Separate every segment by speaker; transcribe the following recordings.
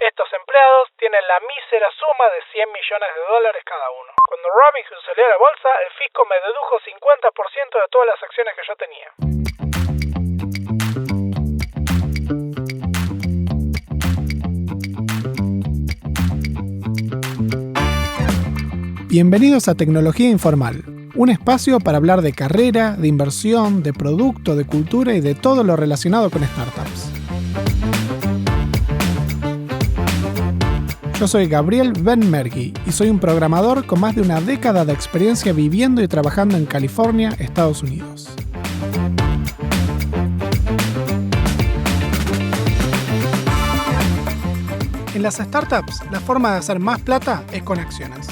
Speaker 1: Estos empleados tienen la mísera suma de $100 millones cada uno. Cuando Robinhood salió a la bolsa, el fisco me dedujo 50% de todas las acciones que yo tenía.
Speaker 2: Bienvenidos a Tecnología Informal, un espacio para hablar de carrera, de inversión, de producto, de cultura y de todo lo relacionado con startups. Yo soy Gabriel Benmergui y soy un programador con más de una década de experiencia viviendo y trabajando en California, Estados Unidos. En las startups, la forma de hacer más plata es con acciones.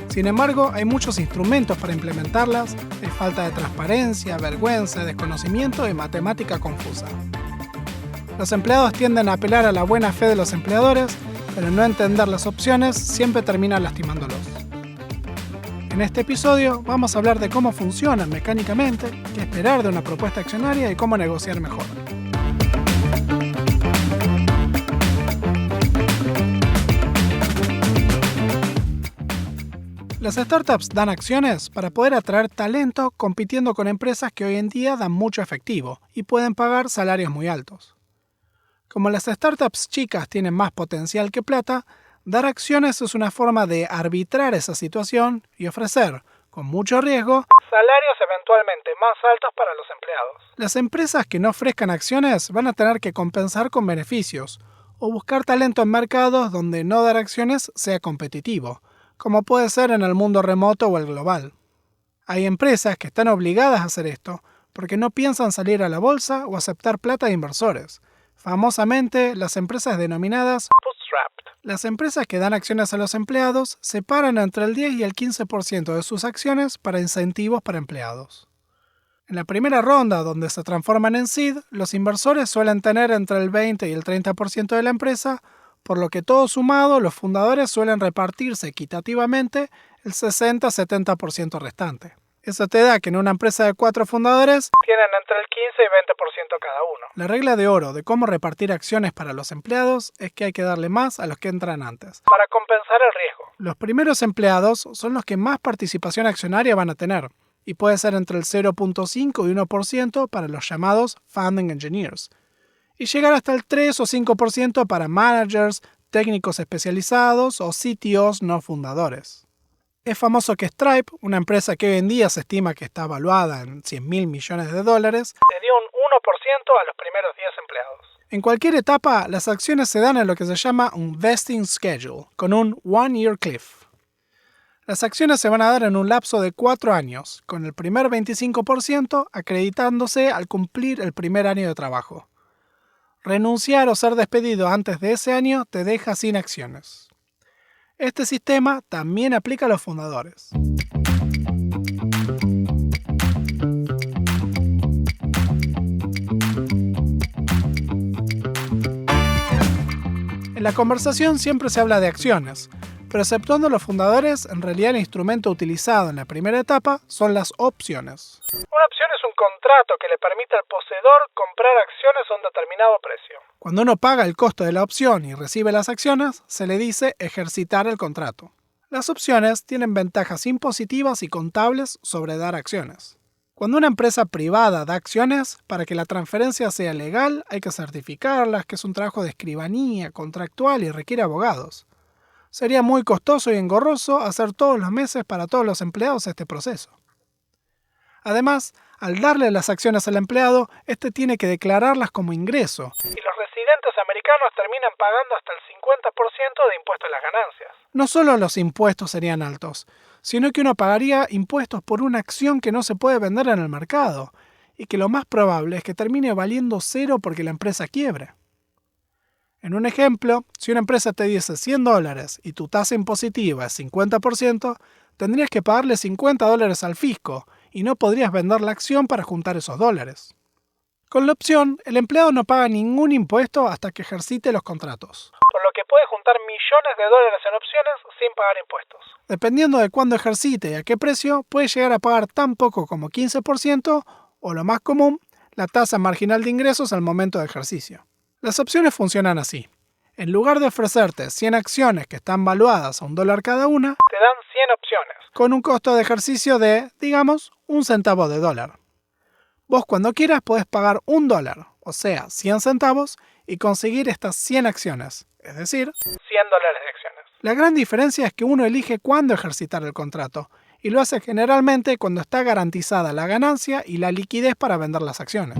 Speaker 2: Sin embargo, hay muchos instrumentos para implementarlas, hay falta de transparencia, vergüenza, desconocimiento y matemática confusa. Los empleados tienden a apelar a la buena fe de los empleadores, pero no entender las opciones siempre termina lastimándolos. En este episodio vamos a hablar de cómo funcionan mecánicamente, qué esperar de una propuesta accionaria y cómo negociar mejor. Las startups dan acciones para poder atraer talento compitiendo con empresas que hoy en día dan mucho efectivo y pueden pagar salarios muy altos. Como las startups chicas tienen más potencial que plata, dar acciones es una forma de arbitrar esa situación y ofrecer, con mucho riesgo,
Speaker 1: salarios eventualmente más altos para los empleados.
Speaker 2: Las empresas que no ofrezcan acciones van a tener que compensar con beneficios o buscar talento en mercados donde no dar acciones sea competitivo, como puede ser en el mundo remoto o el global. Hay empresas que están obligadas a hacer esto porque no piensan salir a la bolsa o aceptar plata de inversores, famosamente las empresas denominadas
Speaker 1: bootstrapped.
Speaker 2: Las empresas que dan acciones a los empleados separan entre el 10 y el 15% de sus acciones para incentivos para empleados. En la primera ronda, donde se transforman en seed, los inversores suelen tener entre el 20 y el 30% de la empresa, por lo que todo sumado, los fundadores suelen repartirse equitativamente el 60-70% restante. Eso te da que en una empresa de 4 fundadores
Speaker 1: tienen entre el 15 y 20% cada uno.
Speaker 2: La regla de oro de cómo repartir acciones para los empleados es que hay que darle más a los que entran antes,
Speaker 1: para compensar el riesgo.
Speaker 2: Los primeros empleados son los que más participación accionaria van a tener, y puede ser entre el 0.5 y 1% para los llamados founding engineers, y llegar hasta el 3 o 5% para managers, técnicos especializados o CTOs no fundadores. Es famoso que Stripe, una empresa que hoy en día se estima que está valuada en $100.000 millones,
Speaker 1: le dio un 1% a los primeros 10 empleados.
Speaker 2: En cualquier etapa, las acciones se dan en lo que se llama un vesting schedule, con un one-year cliff. Las acciones se van a dar en un lapso de 4 años, con el primer 25% acreditándose al cumplir el primer año de trabajo. Renunciar o ser despedido antes de ese año te deja sin acciones. Este sistema también aplica a los fundadores. En la conversación siempre se habla de acciones, pero exceptuando los fundadores, en realidad el instrumento utilizado en la primera etapa son las opciones.
Speaker 1: Una opción es un contrato que le permite al poseedor comprar acciones a un determinado precio.
Speaker 2: Cuando uno paga el costo de la opción y recibe las acciones, se le dice ejercitar el contrato. Las opciones tienen ventajas impositivas y contables sobre dar acciones. Cuando una empresa privada da acciones, para que la transferencia sea legal hay que certificarlas, que es un trabajo de escribanía, contractual y requiere abogados. Sería muy costoso y engorroso hacer todos los meses para todos los empleados este proceso. Además, al darle las acciones al empleado, este tiene que declararlas como ingreso.
Speaker 1: Y los residentes americanos terminan pagando hasta el 50% de impuestos a las ganancias.
Speaker 2: No solo los impuestos serían altos, sino que uno pagaría impuestos por una acción que no se puede vender en el mercado, y que lo más probable es que termine valiendo cero porque la empresa quiebre. En un ejemplo, si una empresa te dice $100 y tu tasa impositiva es 50%, tendrías que pagarle $50 al fisco y no podrías vender la acción para juntar esos dólares. Con la opción, el empleado no paga ningún impuesto hasta que ejercite los contratos,
Speaker 1: por lo que puede juntar millones de dólares en opciones sin pagar impuestos.
Speaker 2: Dependiendo de cuándo ejercite y a qué precio, puede llegar a pagar tan poco como 15% o, lo más común, la tasa marginal de ingresos al momento de ejercicio. Las opciones funcionan así. En lugar de ofrecerte 100 acciones que están valuadas a $1 cada una,
Speaker 1: te dan 100 opciones.
Speaker 2: Con un costo de ejercicio de, digamos, 1 centavo de dólar. Vos cuando quieras podés pagar $1, o sea, 100 centavos, y conseguir estas 100 acciones, es decir,
Speaker 1: $100 de acciones.
Speaker 2: La gran diferencia es que uno elige cuándo ejercitar el contrato, y lo hace generalmente cuando está garantizada la ganancia y la liquidez para vender las acciones.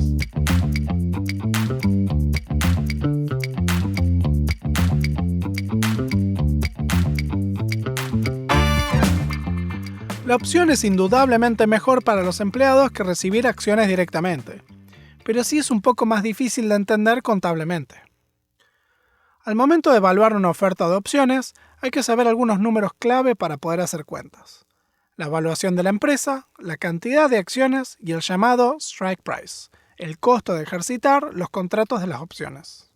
Speaker 2: La opción es indudablemente mejor para los empleados que recibir acciones directamente, pero sí es un poco más difícil de entender contablemente. Al momento de evaluar una oferta de opciones, hay que saber algunos números clave para poder hacer cuentas. La evaluación de la empresa, la cantidad de acciones y el llamado strike price, el costo de ejercitar los contratos de las opciones.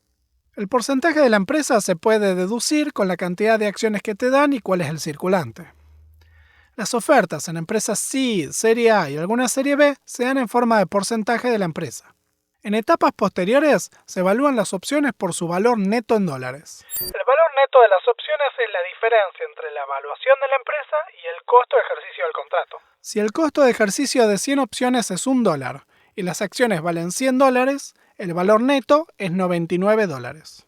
Speaker 2: El porcentaje de la empresa se puede deducir con la cantidad de acciones que te dan y cuál es el circulante. Las ofertas en empresas Seed, Serie A y alguna Serie B se dan en forma de porcentaje de la empresa. En etapas posteriores se evalúan las opciones por su valor neto en dólares.
Speaker 1: El valor neto de las opciones es la diferencia entre la evaluación de la empresa y el costo de ejercicio del contrato.
Speaker 2: Si el costo de ejercicio de 100 opciones es $1 y las acciones valen $100, el valor neto es $99.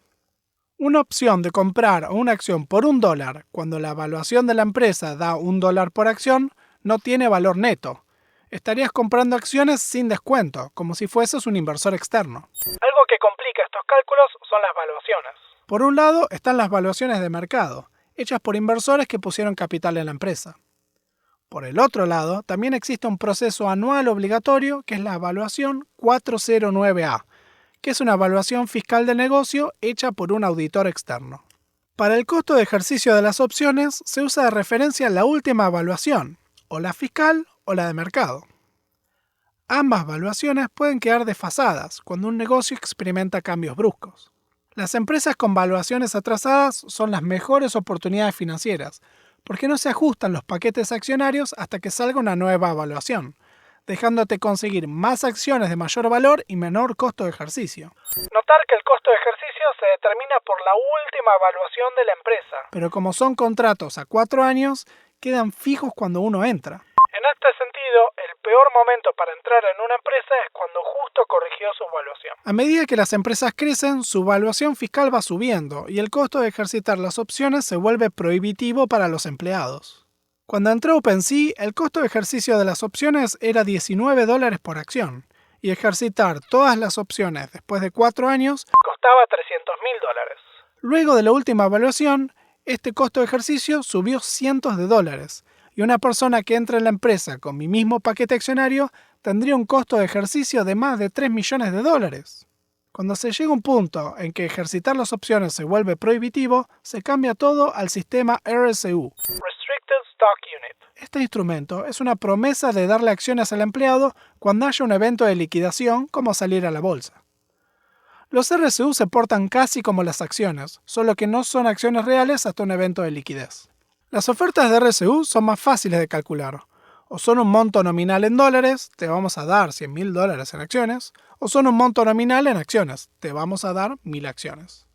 Speaker 2: Una opción de comprar una acción por $1 cuando la evaluación de la empresa da $1 por acción no tiene valor neto. Estarías comprando acciones sin descuento, como si fueses un inversor externo.
Speaker 1: Algo que complica estos cálculos son las valuaciones.
Speaker 2: Por un lado están las valuaciones de mercado, hechas por inversores que pusieron capital en la empresa. Por el otro lado, también existe un proceso anual obligatorio que es la evaluación 409A, que es una evaluación fiscal de negocio hecha por un auditor externo. Para el costo de ejercicio de las opciones se usa de referencia la última evaluación, o la fiscal o la de mercado. Ambas evaluaciones pueden quedar desfasadas cuando un negocio experimenta cambios bruscos. Las empresas con valuaciones atrasadas son las mejores oportunidades financieras, porque no se ajustan los paquetes accionarios hasta que salga una nueva evaluación, dejándote conseguir más acciones de mayor valor y menor costo de ejercicio.
Speaker 1: Notar que el costo de ejercicio se determina por la última evaluación de la empresa.
Speaker 2: Pero como son contratos a 4 años, quedan fijos cuando uno entra.
Speaker 1: En este sentido, el peor momento para entrar en una empresa es cuando justo corrigió su evaluación.
Speaker 2: A medida que las empresas crecen, su evaluación fiscal va subiendo y el costo de ejercitar las opciones se vuelve prohibitivo para los empleados. Cuando entró OpenSea, el costo de ejercicio de las opciones era $19 por acción, y ejercitar todas las opciones después de 4 años
Speaker 1: costaba $300.000.
Speaker 2: Luego de la última evaluación, este costo de ejercicio subió cientos de dólares, y una persona que entra en la empresa con mi mismo paquete accionario tendría un costo de ejercicio de más de $3 millones. Cuando se llega a un punto en que ejercitar las opciones se vuelve prohibitivo, se cambia todo al sistema RSU.
Speaker 1: Restricted Stock Unit.
Speaker 2: Este instrumento es una promesa de darle acciones al empleado cuando haya un evento de liquidación como salir a la bolsa. Los RSU se portan casi como las acciones, solo que no son acciones reales hasta un evento de liquidez. Las ofertas de RSU son más fáciles de calcular. O son un monto nominal en dólares, te vamos a dar $100.000 en acciones, o son un monto nominal en acciones, te vamos a dar 1.000 acciones.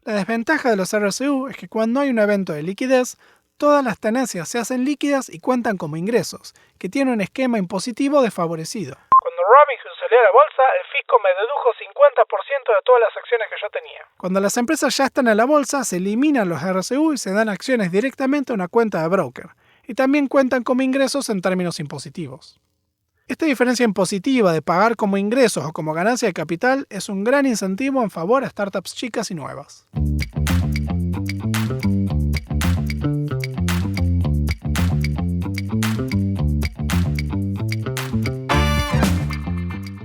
Speaker 2: La desventaja de los RSU es que cuando hay un evento de liquidez, todas las tenencias se hacen líquidas y cuentan como ingresos, que tiene un esquema impositivo desfavorecido.
Speaker 1: Cuando Robinhood salió a la bolsa, el fisco me dedujo 50% de todas las acciones que yo tenía.
Speaker 2: Cuando las empresas ya están en la bolsa, se eliminan los RSU y se dan acciones directamente a una cuenta de broker, y también cuentan como ingresos en términos impositivos. Esta diferencia impositiva de pagar como ingresos o como ganancia de capital es un gran incentivo en favor a startups chicas y nuevas.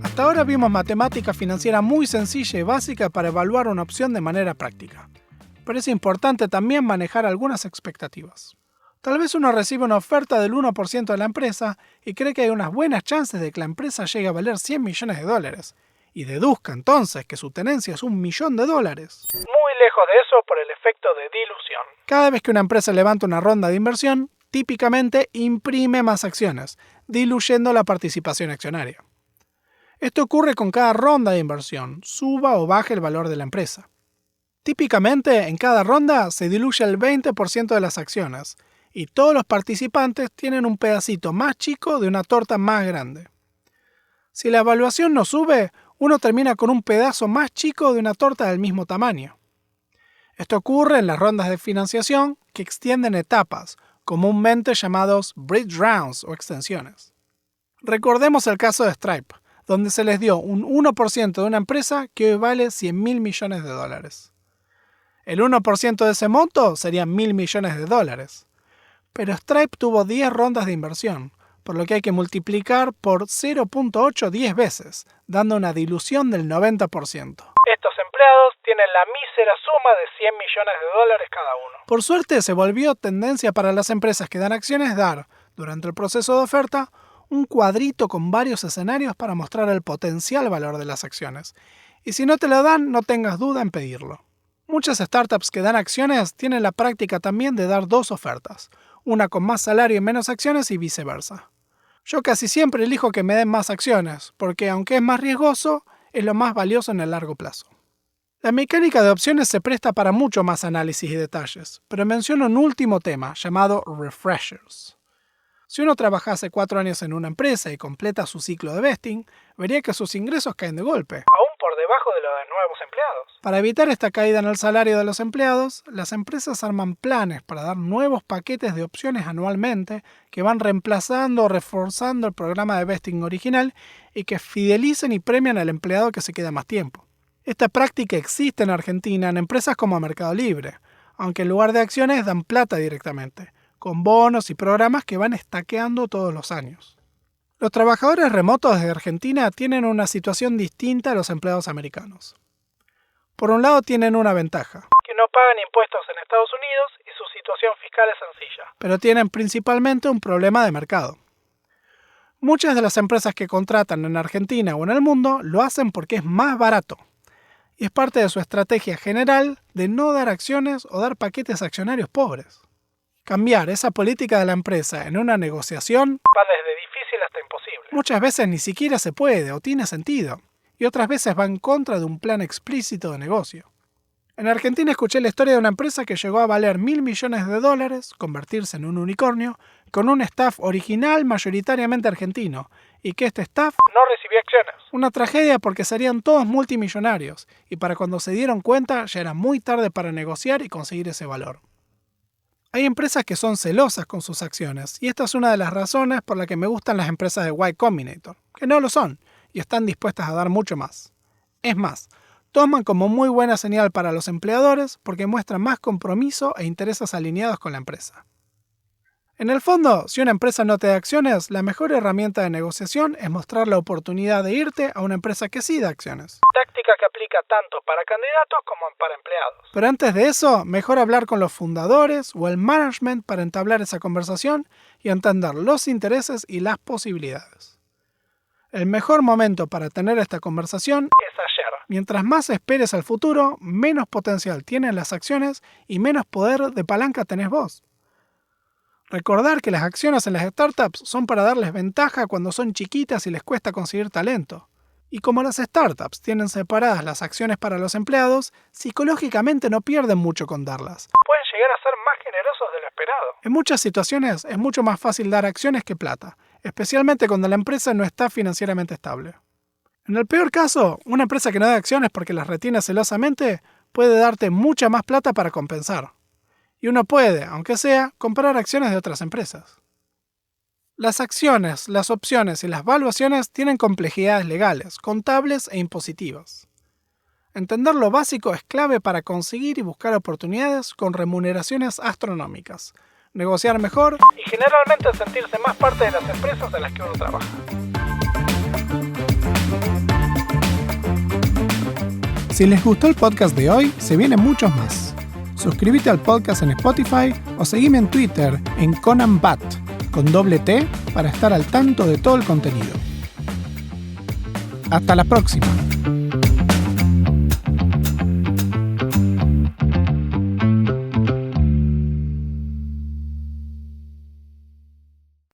Speaker 2: Hasta ahora vimos matemática financiera muy sencilla y básica para evaluar una opción de manera práctica, pero es importante también manejar algunas expectativas. Tal vez uno recibe una oferta del 1% de la empresa y cree que hay unas buenas chances de que la empresa llegue a valer $100 millones, y deduzca entonces que su tenencia es $1 millón.
Speaker 1: Muy lejos de eso por el efecto de dilución.
Speaker 2: Cada vez que una empresa levanta una ronda de inversión, típicamente imprime más acciones, diluyendo la participación accionaria. Esto ocurre con cada ronda de inversión, suba o baje el valor de la empresa. Típicamente, en cada ronda se diluye el 20% de las acciones, y todos los participantes tienen un pedacito más chico de una torta más grande. Si la evaluación no sube, uno termina con un pedazo más chico de una torta del mismo tamaño. Esto ocurre en las rondas de financiación que extienden etapas, comúnmente llamados bridge rounds o extensiones. Recordemos el caso de Stripe, donde se les dio un 1% de una empresa que hoy vale $100.000 millones. El 1% de ese monto serían $1.000 millones. Pero Stripe tuvo 10 rondas de inversión, por lo que hay que multiplicar por 0.8 10 veces, dando una dilución del 90%.
Speaker 1: Estos empleados tienen la mísera suma de $100 millones cada uno.
Speaker 2: Por suerte se volvió tendencia para las empresas que dan acciones dar, durante el proceso de oferta, un cuadrito con varios escenarios para mostrar el potencial valor de las acciones. Y si no te lo dan, no tengas duda en pedirlo. Muchas startups que dan acciones tienen la práctica también de dar 2 ofertas, una con más salario y menos acciones y viceversa. Yo casi siempre elijo que me den más acciones, porque aunque es más riesgoso, es lo más valioso en el largo plazo. La mecánica de opciones se presta para mucho más análisis y detalles, pero menciono un último tema llamado refreshers. Si uno trabaja hace 4 años en una empresa y completa su ciclo de vesting, vería que sus ingresos caen de golpe,
Speaker 1: aún por debajo de los de nuevos empleados.
Speaker 2: Para evitar esta caída en el salario de los empleados, las empresas arman planes para dar nuevos paquetes de opciones anualmente que van reemplazando o reforzando el programa de vesting original y que fidelicen y premian al empleado que se queda más tiempo. Esta práctica existe en Argentina en empresas como Mercado Libre, aunque en lugar de acciones dan plata directamente, con bonos y programas que van estaqueando todos los años. Los trabajadores remotos de Argentina tienen una situación distinta a los empleados americanos. Por un lado tienen una ventaja,
Speaker 1: que no pagan impuestos en Estados Unidos y su situación fiscal es sencilla.
Speaker 2: Pero tienen principalmente un problema de mercado. Muchas de las empresas que contratan en Argentina o en el mundo lo hacen porque es más barato. Y es parte de su estrategia general de no dar acciones o dar paquetes accionarios pobres. Cambiar esa política de la empresa en una negociación
Speaker 1: va desde difícil hasta imposible.
Speaker 2: Muchas veces ni siquiera se puede o tiene sentido, y otras veces va en contra de un plan explícito de negocio. En Argentina escuché la historia de una empresa que llegó a valer $1.000 millones, convertirse en un unicornio, con un staff original mayoritariamente argentino, y que este staff
Speaker 1: no recibía acciones.
Speaker 2: Una tragedia porque serían todos multimillonarios, y para cuando se dieron cuenta ya era muy tarde para negociar y conseguir ese valor. Hay empresas que son celosas con sus acciones, y esta es una de las razones por la que me gustan las empresas de Y Combinator, que no lo son, y están dispuestas a dar mucho más. Es más, toman como muy buena señal para los empleadores porque muestran más compromiso e intereses alineados con la empresa. En el fondo, si una empresa no te da acciones, la mejor herramienta de negociación es mostrar la oportunidad de irte a una empresa que sí da acciones.
Speaker 1: Táctica que aplica tanto para candidatos como para empleados.
Speaker 2: Pero antes de eso, mejor hablar con los fundadores o el management para entablar esa conversación y entender los intereses y las posibilidades. El mejor momento para tener esta conversación
Speaker 1: es ayer.
Speaker 2: Mientras más esperes al futuro, menos potencial tienen las acciones y menos poder de palanca tenés vos. Recordar que las acciones en las startups son para darles ventaja cuando son chiquitas y les cuesta conseguir talento. Y como las startups tienen separadas las acciones para los empleados, psicológicamente no pierden mucho con darlas.
Speaker 1: Pueden llegar a ser más generosos de lo esperado.
Speaker 2: En muchas situaciones es mucho más fácil dar acciones que plata, especialmente cuando la empresa no está financieramente estable. En el peor caso, una empresa que no da acciones porque las retiene celosamente puede darte mucha más plata para compensar. Y uno puede, aunque sea, comprar acciones de otras empresas. Las acciones, las opciones y las valuaciones tienen complejidades legales, contables e impositivas. Entender lo básico es clave para conseguir y buscar oportunidades con remuneraciones astronómicas, negociar mejor
Speaker 1: y generalmente sentirse más parte de las empresas en las que uno trabaja.
Speaker 2: Si les gustó el podcast de hoy, se vienen muchos más. Suscríbete al podcast en Spotify o seguime en Twitter en ConanBat, con doble T, para estar al tanto de todo el contenido. Hasta la próxima.